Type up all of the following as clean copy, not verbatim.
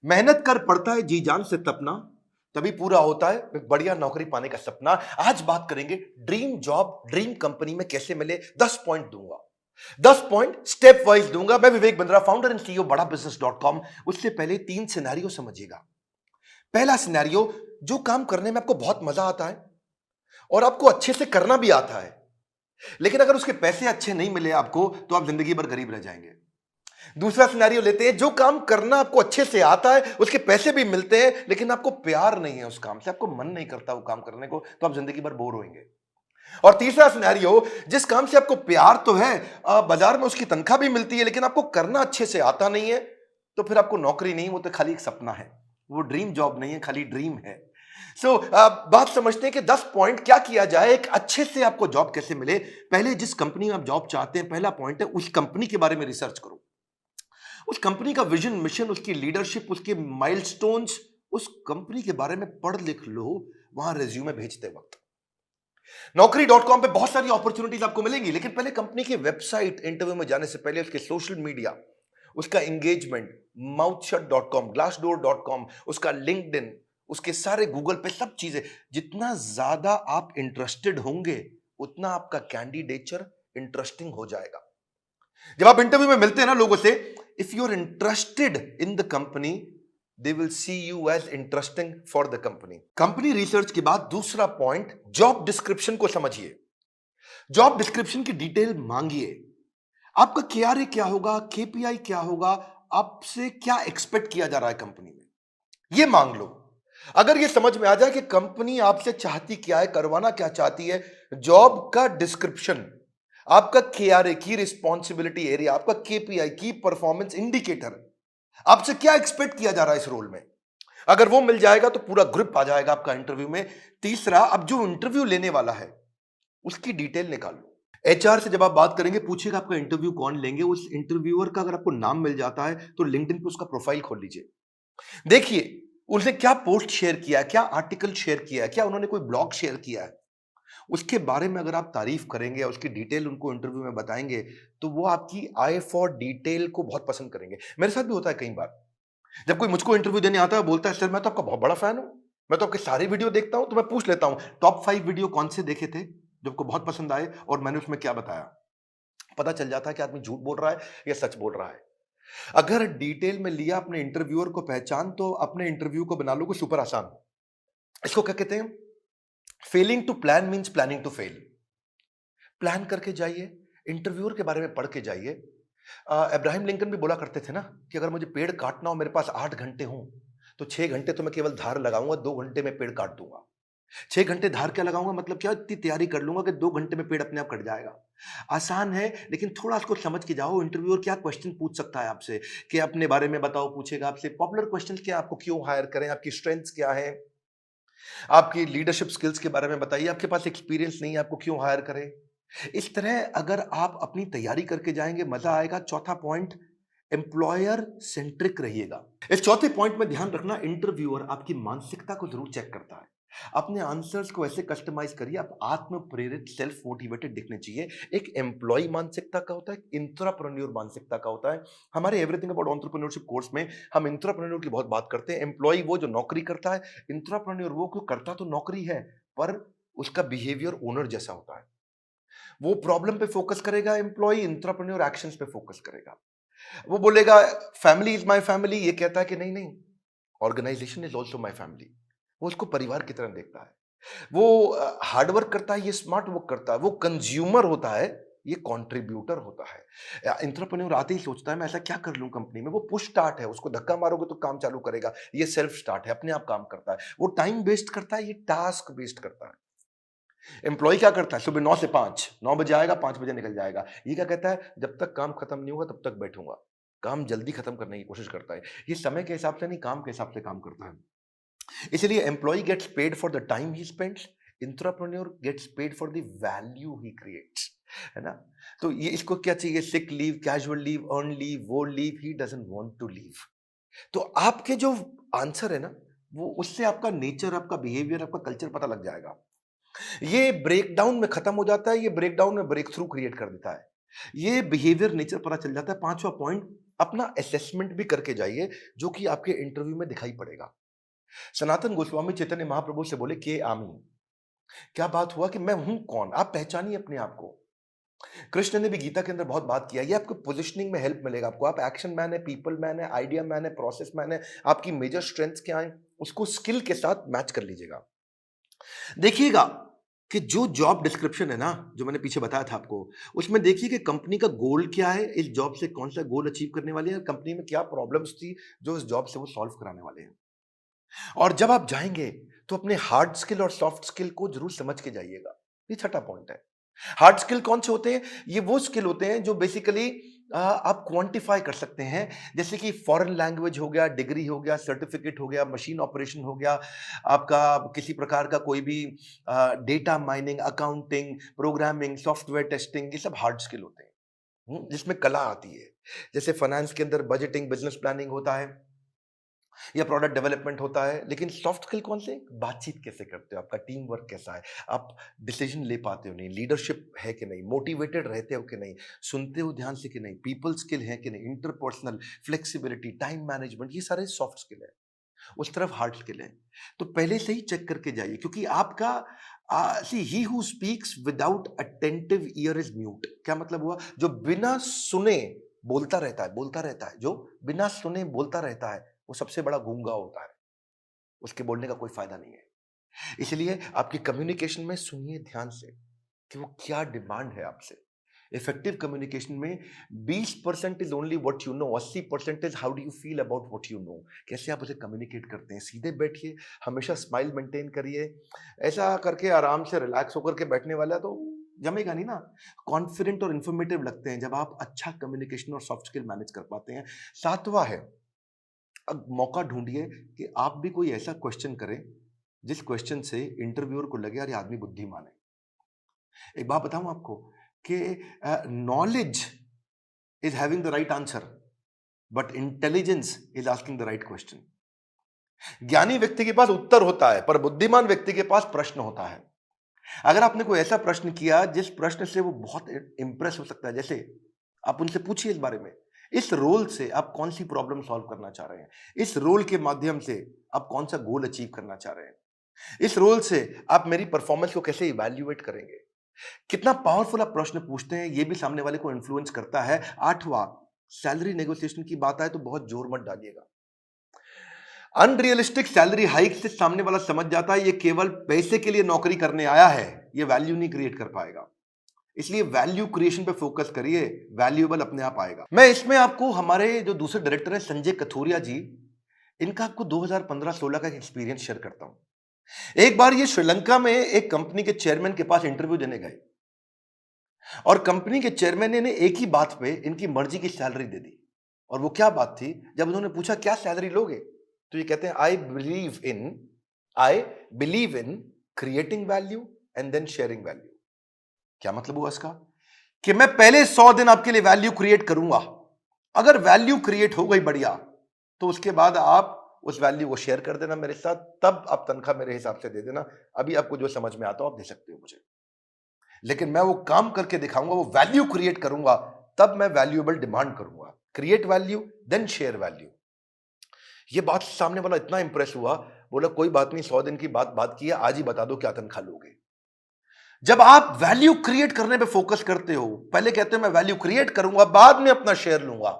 मेहनत कर पड़ता है जी जान से तपना, तभी पूरा होता है एक बढ़िया नौकरी पाने का सपना। आज बात करेंगे ड्रीम जॉब ड्रीम कंपनी में कैसे मिले। 10 पॉइंट दूंगा, 10 पॉइंट स्टेप वाइज दूंगा। मैं Vivek Bindra, founder and CEO बड़ा बिजनेस डॉट कॉम। उससे पहले 3 सिनेरियो समझिएगा। पहला सिनेरियो, जो काम करने में आपको बहुत मजा आता है और आपको अच्छे से करना भी आता है, लेकिन अगर उसके पैसे अच्छे नहीं मिले आपको तो आप जिंदगी भर गरीब रह जाएंगे। दूसरा सिनेरियो लेते हैं, जो काम करना आपको अच्छे से आता है, उसके पैसे भी मिलते हैं, लेकिन आपको प्यार नहीं है उस काम से, आपको मन नहीं करता वो काम करने को, तो आप जिंदगी भर बोर होंगे। और तीसरा सिनेरियो, जिस काम से आपको प्यार तो है, बाजार में उसकी तनख्वाह भी मिलती है, लेकिन आपको करना अच्छे से आता नहीं है, तो फिर आपको नौकरी नहीं, वो तो खाली एक सपना है, वो ड्रीम जॉब नहीं है, खाली ड्रीम है। बात समझते हैं कि 10 पॉइंट क्या किया जाए, एक अच्छे से आपको जॉब कैसे मिले। पहले जिस कंपनी में आप जॉब चाहते हैं, पहला पॉइंट है उस कंपनी के बारे में रिसर्च करो। उस कंपनी का विजन, मिशन, उसकी लीडरशिप, उसके माइलस्टोन्स, उस कंपनी के बारे में पढ़ लिख लो वहां रिज्यूमे भेजते वक्त। नौकरी.com पे बहुत सारी अपॉर्चुनिटीज आपको मिलेंगी, लेकिन पहले कंपनी की वेबसाइट, इंटरव्यू में जाने से पहले उसके सोशल मीडिया, उसका एंगेजमेंट, mouthshut.com, glassdoor.com, उसका लिंक्डइन, उसके सारे गूगल पे सब चीजें, जितना ज्यादा आप इंटरेस्टेड होंगे उतना आपका कैंडिडेचर इंटरेस्टिंग हो जाएगा। जब आप इंटरव्यू में मिलते हैं ना लोगों से, if you are interested in the company, they will see you as interesting for the company. Company research के बाद दूसरा पॉइंट, जॉब डिस्क्रिप्शन को समझिए। जॉब डिस्क्रिप्शन की डिटेल मांगिए। आपका केआरए क्या होगा, केपीआई क्या होगा, आपसे क्या एक्सपेक्ट किया जा रहा है कंपनी में, यह मांग लो। अगर यह समझ में आ जाए कि कंपनी आपसे चाहती क्या है, करवाना क्या चाहती है, जॉब का डिस्क्रिप्शन, आपका केआरए की रिस्पॉन्सिबिलिटी एरिया, आपका केपीआई की परफॉर्मेंस इंडिकेटर, आपसे क्या एक्सपेक्ट किया जा रहा है इस रोल में, अगर वो मिल जाएगा तो पूरा ग्रिप आ जाएगा आपका इंटरव्यू में। तीसरा, अब जो इंटरव्यू लेने वाला है उसकी डिटेल निकाल लो। एचआर से जब आप बात करेंगे, पूछेगा आपका इंटरव्यू कौन लेंगे, उस इंटरव्यूअर का अगर आपको नाम मिल जाता है तो लिंक्डइन पे उसका प्रोफाइल खोल लीजिए। देखिए उसने क्या पोस्ट शेयर किया है, क्या आर्टिकल शेयर किया है, क्या उन्होंने कोई ब्लॉग शेयर किया है, उसके बारे में अगर आप तारीफ करेंगे या उसकी डिटेल उनको इंटरव्यू में बताएंगे, तो वो आपकी आई फॉर डिटेल को बहुत पसंद करेंगे। मेरे साथ भी होता है कई बार, जब कोई मुझको इंटरव्यू देने आता है, बोलता है सर मैं तो आपका बहुत बड़ा फैन हूं, मैं तो आपके सारे वीडियो देखता हूं, तो मैं पूछ लेता हूं टॉप 5 वीडियो कौन से देखे थे जो आपको बहुत पसंद आए और मैंने उसमें क्या बताया। पता चल जाता है कि आदमी झूठ बोल रहा है या सच बोल रहा है। अगर डिटेल में लिया अपने इंटरव्यूअर को पहचान, तो अपने इंटरव्यू को बना लो को सुपर आसान। इसको क्या कहते हैं, failing to plan means planning to fail. Plan करके जाइए, इंटरव्यूअर के बारे में पढ़ के जाइए। अब्राहम लिंकन भी बोला करते थे ना कि अगर मुझे पेड़ काटना हो, मेरे पास 8 घंटे हों, तो 6 घंटे तो मैं केवल धार लगाऊंगा, 2 घंटे में पेड़ काट दूंगा। 6 घंटे धार क्या लगाऊंगा, मतलब क्या, इतनी तैयारी कर लूंगा कि 2 घंटे में पेड़ अपने आप कट जाएगा। आसान है, लेकिन थोड़ा इसको समझ के जाओ। इंटरव्यूअर क्या क्वेश्चन पूछ सकता है आपसे, कि अपने बारे में बताओ, पूछेगा आपसे पॉपुलर क्वेश्चन क्या, आपको क्यों हायर करें, आपकी स्ट्रेंथ्स क्या है, आपकी लीडरशिप स्किल्स के बारे में बताइए, आपके पास एक्सपीरियंस नहीं है, आपको क्यों हायर करें। इस तरह अगर आप अपनी तैयारी करके जाएंगे, मजा आएगा। चौथा पॉइंट, एम्प्लॉयर सेंट्रिक रहिएगा। इस चौथे पॉइंट में ध्यान रखना, इंटरव्यूअर आपकी मानसिकता को जरूर चेक करता है। अपने आंसर्स को ऐसे कस्टमाइज करिए, आप आत्म प्रेरित, सेल्फ मोटिवेटेड दिखने चाहिए। एक एम्प्लॉय मानसिकता का होता है, एक इंट्राप्रेन्योर मानसिकता का होता है। हमारे एवरीथिंग अबाउट एंटरप्रेन्योरशिप कोर्स में हम इंट्राप्रेन्योर की बहुत बात करते हैं। एम्प्लॉय वो जो नौकरी करता है, इंट्राप्रेन्योर वो क्यों करता तो नौकरी है, पर उसका बिहेवियर ओनर जैसा होता है। वो प्रॉब्लम पे फोकस करेगा, एम्प्लॉय इंट्राप्रेन्योर एक्शंस पे फोकस करेगा। वो बोलेगा फैमिली इज माय फैमिली, ये कहता है कि नहीं नहीं, organization is also my family. वो उसको परिवार की तरह देखता है। वो हार्डवर्क करता है, ये स्मार्ट वर्क करता है। वो कंज्यूमर होता है, ये कंट्रीब्यूटर होता है। एंटरप्रेन्योर आते ही सोचता है मैं ऐसा क्या कर लूं कंपनी में। वो पुश स्टार्ट है, उसको धक्का मारोगे तो काम चालू करेगा। ये सेल्फ स्टार्ट है, अपने आप काम करता है। वो टाइम वेस्ट करता है, ये टास्क वेस्ट करता है। एम्प्लॉय क्या करता है, सुबह 9 से 5, 9 बजे आएगा, 5 बजे निकल जाएगा। ये क्या कहता है, जब तक काम खत्म नहीं होगा तब तक बैठूंगा। काम जल्दी खत्म करने की कोशिश करता है। ये समय के हिसाब से नहीं, काम के हिसाब से काम करता है। इसलिए employee gets paid for the time he spends, intrapreneur gets paid for the value he creates, है ना। तो ये इसको क्या चाहिए, sick leave, casual leave, earn leave, वो leave he doesn't want to leave. तो आपके जो आंसर है ना, वो उससे आपका नेचर, आपका बिहेवियर, आपका कल्चर पता लग जाएगा। ये ब्रेकडाउन में खत्म हो जाता है, ये ब्रेकडाउन में ब्रेक थ्रू क्रिएट कर देता है। ये बिहेवियर नेचर पता चल जाता है। पांचवा पॉइंट, अपना असेसमेंट भी करके जाइए, जो कि आपके इंटरव्यू में दिखाई पड़ेगा। सनातन गोस्वामी चैतन्य महाप्रभु से बोले कि आमी, क्या बात हुआ कि मैं हूं कौन, आप पहचानिए अपने आप को। कृष्ण ने भी गीता के अंदर बहुत बात किया, ये आपको पोजिशनिंग में हेल्प मिलेगा। आपको आप एक्शन मैन है, पीपल मैन है, आइडिया मैन है, प्रोसेस मैन है, आपकी मेजर स्ट्रेंथ्स क्या है, उसको स्किल के साथ मैच कर लीजिएगा। देखिएगा कि जो जॉब डिस्क्रिप्शन है ना, जो मैंने पीछे बताया था आपको, उसमें देखिए कि कंपनी का गोल क्या है, इस जॉब से कौन सा गोल अचीव करने वाले हैं, कंपनी में क्या प्रॉब्लम्स थी जो इस जॉब से वो सॉल्व कराने वाले हैं। और जब आप जाएंगे तो अपने हार्ड स्किल और सॉफ्ट स्किल को जरूर समझ के जाइएगा। ये छठा पॉइंट है। हार्ड स्किल कौन से होते हैं? ये वो स्किल होते हैं जो बेसिकली आप क्वांटिफाई कर सकते हैं, जैसे कि फॉरेन लैंग्वेज हो गया, डिग्री हो गया, सर्टिफिकेट हो गया, मशीन ऑपरेशन हो गया, आपका किसी प्रकार का कोई भी data mining, accounting, programming, software testing, ये सब हार्ड स्किल होते हैं। जिसमें कला आती है। जैसे फाइनेंस के अंदर बजटिंग, बिजनेस प्लानिंग होता है या प्रोडक्ट डेवलपमेंट होता है। लेकिन सॉफ्ट स्किल कौन से? बातचीत कैसे करते हो, आपका टीम वर्क कैसा है, आप डिसीजन ले पाते हो नहीं, लीडरशिप है कि नहीं, मोटिवेटेड रहते हो कि नहीं, सुनते हो ध्यान से कि नहीं, पीपल स्किल है कि नहीं, इंटरपर्सनल फ्लेक्सिबिलिटी, टाइम मैनेजमेंट, ये सारे सॉफ्ट स्किल है। उस तरफ हार्ड स्किल है। तो पहले से ही चेक करके जाइए, क्योंकि आपका see he who speaks without attentive ear is mute. क्या मतलब हुआ? जो बिना सुने बोलता रहता है, बोलता रहता है, जो बिना सुने बोलता रहता है, वो सबसे बड़ा गूंगा होता है। उसके बोलने का कोई फायदा नहीं है। इसलिए आपकी कम्युनिकेशन में सुनिए ध्यान से कि वो क्या डिमांड है आपसे। इफेक्टिव कम्युनिकेशन में 20% is only what you know, 80% is how do you feel about what you know. कैसे आप उसे कम्युनिकेट करते हैं। सीधे बैठिए, हमेशा स्माइल मेंटेन करिए। ऐसा करके आराम से रिलैक्स होकर के बैठने वाला तो जमेगा नहीं ना। कॉन्फिडेंट और इंफॉर्मेटिव लगते हैं जब आप अच्छा कम्युनिकेशन और सॉफ्ट स्किल मैनेज कर पाते हैं। सातवां है, अब मौका ढूंढिए कि आप भी कोई ऐसा क्वेश्चन करें जिस क्वेश्चन से इंटरव्यूअर को लगे यार ये आदमी बुद्धिमान है। एक बात बताऊं आपको कि knowledge is having the right answer, but intelligence is asking the right question. ज्ञानी व्यक्ति के पास उत्तर होता है, पर बुद्धिमान व्यक्ति के पास प्रश्न होता है। अगर आपने कोई ऐसा प्रश्न किया जिस प्रश्न से वो बहुत इंप्रेस हो सकता है, जैसे आप उनसे पूछिए इस बारे में, इस रोल से आप कौन सी प्रॉब्लम सॉल्व करना चाह रहे हैं, इस रोल के माध्यम से आप कौन सा गोल अचीव करना चाह रहे हैं, इस रोल से आप मेरी परफॉर्मेंस को कैसे इवैल्यूएट करेंगे। कितना पावरफुल आप प्रश्न पूछते हैं, ये भी सामने वाले को इन्फ्लुएंस करता है। आठवां, सैलरी नेगोशिएशन की बात आए तो बहुत जोर मत डालिएगा। अनरियलिस्टिक सैलरी हाइक से सामने वाला समझ जाता है ये केवल पैसे के लिए नौकरी करने आया है, ये वैल्यू नहीं क्रिएट कर पाएगा। इसलिए वैल्यू क्रिएशन पे फोकस करिए, वैल्यूएबल अपने आप आएगा। मैं इसमें आपको हमारे जो दूसरे डायरेक्टर हैं संजय कथोरिया जी, इनका आपको 2015-16 का एक्सपीरियंस शेयर करता हूं। एक बार ये श्रीलंका में एक कंपनी के चेयरमैन के पास इंटरव्यू देने गए और कंपनी के चेयरमैन ने इन्हें एक ही बात पे इनकी मर्जी की सैलरी दे दी। और वो क्या बात थी? जब उन्होंने पूछा क्या सैलरी लोगे, तो ये कहते हैं I believe in creating value and then sharing value. क्या मतलब हुआ इसका? कि मैं पहले 100 दिन आपके लिए वैल्यू क्रिएट करूंगा, अगर वैल्यू क्रिएट हो गई बढ़िया, तो उसके बाद आप उस वैल्यू को शेयर कर देना मेरे साथ, तब आप तनख्वाह मेरे हिसाब से दे देना। अभी आपको जो समझ में आता हो आप दे सकते हो मुझे, लेकिन मैं वो काम करके दिखाऊंगा, वो वैल्यू क्रिएट करूंगा, तब मैं वैल्यूएबल डिमांड करूंगा। Create value then share value. ये बात सामने वाला इतना इंप्रेस हुआ, बोला कोई बात नहीं, 100 दिन की बात की है, आज ही बता दो क्या तनख्वाह लोगे। जब आप वैल्यू क्रिएट करने पे फोकस करते हो, पहले कहते हो मैं वैल्यू क्रिएट करूंगा, बाद में अपना शेयर लूंगा,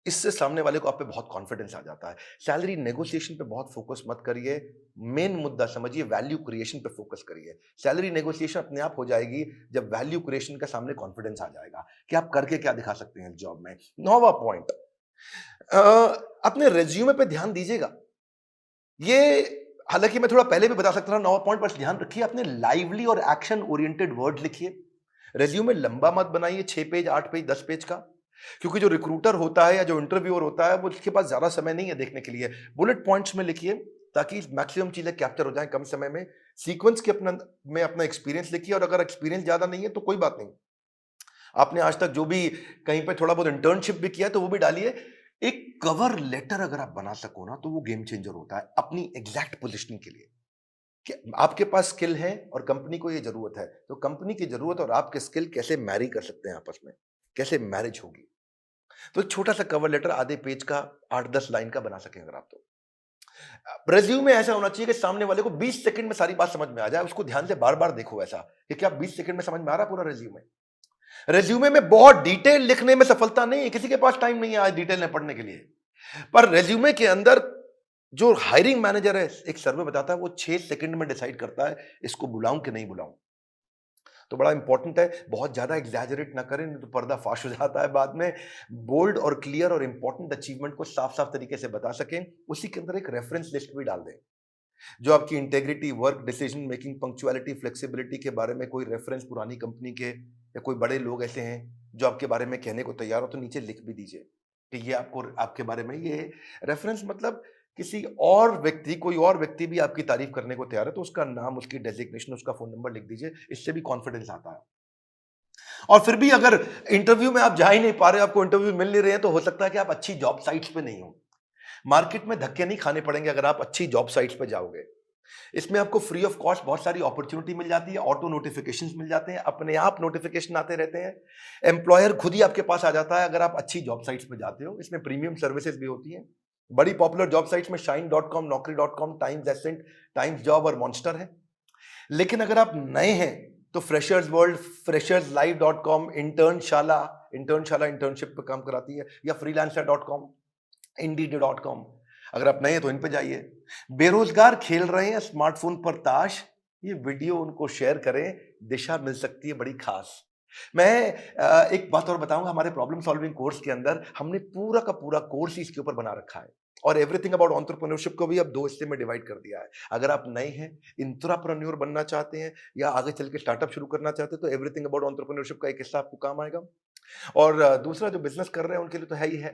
इससे सामने वाले को आप पे बहुत कॉन्फिडेंस आ जाता है। सैलरी नेगोशिएशन पे बहुत फोकस मत करिए, मेन मुद्दा समझिए, वैल्यू क्रिएशन पे फोकस करिए। सैलरी नेगोशिएशन अपने आप हो जाएगी जब वैल्यू क्रिएशन का सामने कॉन्फिडेंस आ जाएगा कि आप करके क्या दिखा सकते हैं जॉब में। 9वां पॉइंट, अपने रेज्यूमे पे ध्यान दीजिएगा। ये हालांकि मैं थोड़ा पहले भी बता सकता था 9वां पॉइंट, पर ध्यान रखिए अपने लाइवली और एक्शन ओरिएंटेड वर्ड लिखिए। रेज्यूमे लंबा मत बनाइए, 6 पेज, 8 पेज, 10 पेज का, क्योंकि जो रिक्रूटर होता है या जो इंटरव्यूअर होता है वो उसके पास ज्यादा समय नहीं है देखने के लिए। बुलेट पॉइंट्स में लिखिए ताकि मैक्सिमम चीजें कैप्चर हो जाएं कम समय में। सीक्वेंस के अपना एक्सपीरियंस लिखिए, और अगर एक्सपीरियंस ज्यादा नहीं है तो कोई बात नहीं, आपने आज तक जो भी कहीं पे थोड़ा बहुत इंटर्नशिप भी किया है तो वो भी डालिए। एक कवर लेटर अगर आप बना सको ना, तो वो गेम चेंजर होता है अपनी एग्जैक्ट पोजीशनिंग के लिए। कि आपके पास स्किल है और कंपनी को ये जरूरत है, तो कंपनी की जरूरत और आपके स्किल कैसे मैरी कर सकते हैं आपस में, कैसे मैरिज होगी। तो एक छोटा सा कवर लेटर आधे पेज का 8-10 लाइन का बना सकें अगर आप तो। रेज्यूमे ऐसा होना चाहिए कि सामने वाले को 20 सेकंड में सारी बात समझ में आ जाए। उसको ध्यान से बार-बार देखो ऐसा कि क्या 20 सेकंड में समझ में आ रहा है पूरा रेज्यूमे? रेज्यूमे में बहुत डिटेल लिखने में सफलता नहीं है, किसी के पास टाइम नहीं है आज डिटेल में पढ़ने के लिए। पर रेज्यूमे के अंदर जो हायरिंग मैनेजर है, एक सर्वे बताता है वो 6 सेकंड में डिसाइड करता है इसको बुलाऊं कि नहीं बुलाऊं। तो बड़ा इंपॉर्टेंट है, बहुत ज्यादा एग्जैजरेट ना करें, नहीं तो पर्दा फाश हो जाता है बाद में। बोल्ड और क्लियर और इंपॉर्टेंट अचीवमेंट को साफ साफ तरीके से बता सकें। उसी के अंदर एक रेफरेंस लिस्ट भी डाल दें, जो आपकी integrity, work, decision making, punctuality, flexibility के बारे में कोई रेफरेंस पुरानी कंपनी के या कोई बड़े लोग ऐसे हैं जो आपके बारे में कहने को तैयार हो, तो नीचे लिख भी दीजिए कि ये आपको आपके बारे में ये रेफरेंस, मतलब किसी और व्यक्ति, कोई और व्यक्ति भी आपकी तारीफ करने को तैयार है तो उसका नाम, उसकी डेजिग्नेशन, उसका फोन नंबर लिख दीजिए। इससे भी कॉन्फिडेंस आता है। और फिर भी अगर इंटरव्यू में आप जा ही नहीं पा रहे, आपको इंटरव्यू मिल नहीं रहे हैं, तो हो सकता है कि आप अच्छी जॉब साइट्स पे नहीं हो। मार्केट में धक्के नहीं खाने पड़ेंगे अगर आप अच्छी जॉब साइट्स पे जाओगे। इसमें आपको फ्री ऑफ कॉस्ट बहुत सारी अपॉर्चुनिटी मिल जाती है, ऑटो नोटिफिकेशंस मिल जाते हैं, अपने आप नोटिफिकेशन आते रहते हैं, एम्प्लॉयर खुद ही आपके पास आ जाता है अगर आप अच्छी जॉब साइट्स पे जाते हो। इसमें प्रीमियम सर्विसेज भी होती हैं। बड़ी पॉपुलर जॉब साइट्स में shine.com, naukri.com, Times Ascent, Times job और मॉन्स्टर है। लेकिन अगर आप नए हैं तो freshers world, fresherslive.com, Internshala internship पे काम कराती है, या freelancer.com, indeed.com। अगर आप नए हैं तो इन पे जाइए। बेरोजगार खेल रहे हैं स्मार्टफोन पर ताश, ये वीडियो उनको शेयर करें, दिशा मिल सकती है बड़ी खास। मैं एक बात और बताऊंगा, हमारे प्रॉब्लम सॉल्विंग कोर्स के अंदर हमने पूरा का पूरा कोर्स ही इसके ऊपर बना रखा है, और एवरीथिंग अबाउट एंटरप्रेन्योरशिप को भी अब 2 हिस्से में डिवाइड कर दिया है। अगर आप नए हैं, इंट्राप्रेन्योर बनना चाहते हैं, या आगे चल के स्टार्टअप शुरू करना चाहते हैं, तो एवरीथिंग अबाउट एंटरप्रेन्योरशिप का एक हिस्सा आपको काम आएगा। और दूसरा जो बिजनेस कर रहे हैं उनके लिए तो है ही है।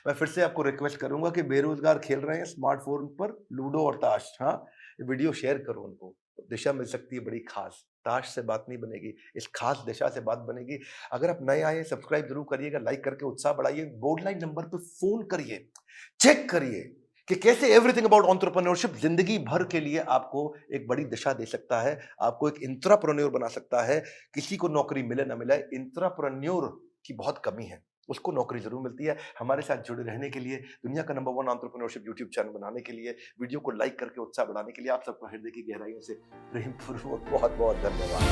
मैं फिर से आपको रिक्वेस्ट करूंगा कि बेरोजगार खेल रहे हैं स्मार्टफोन पर लूडो और ताश, हाँ, वीडियो शेयर करो उनको, दिशा मिल सकती है बड़ी खास। ताश से बात नहीं बनेगी, इस खास दिशा से बात बनेगी। अगर आप नए आए, सब्सक्राइब जरूर करिएगा, लाइक करके उत्साह बढ़ाइए, बोर्ड लाइन नंबर पे फोन करिए, चेक करिए कि कैसे एवरीथिंग अबाउट एंटरप्रेन्योरशिप जिंदगी भर के लिए आपको एक बड़ी दिशा दे सकता है, आपको एक इंट्राप्रेन्योर बना सकता है। किसी को नौकरी मिले ना मिले, इंट्राप्रेन्योर की बहुत कमी है, उसको नौकरी जरूर मिलती है। हमारे साथ जुड़े रहने के लिए, दुनिया का नंबर 1 एंटरप्रेन्योरशिप यूट्यूब चैनल बनाने के लिए, वीडियो को लाइक करके उत्साह बढ़ाने के लिए आप सबको हृदय की गहराइयों से प्रेम पूर्वक बहुत बहुत धन्यवाद।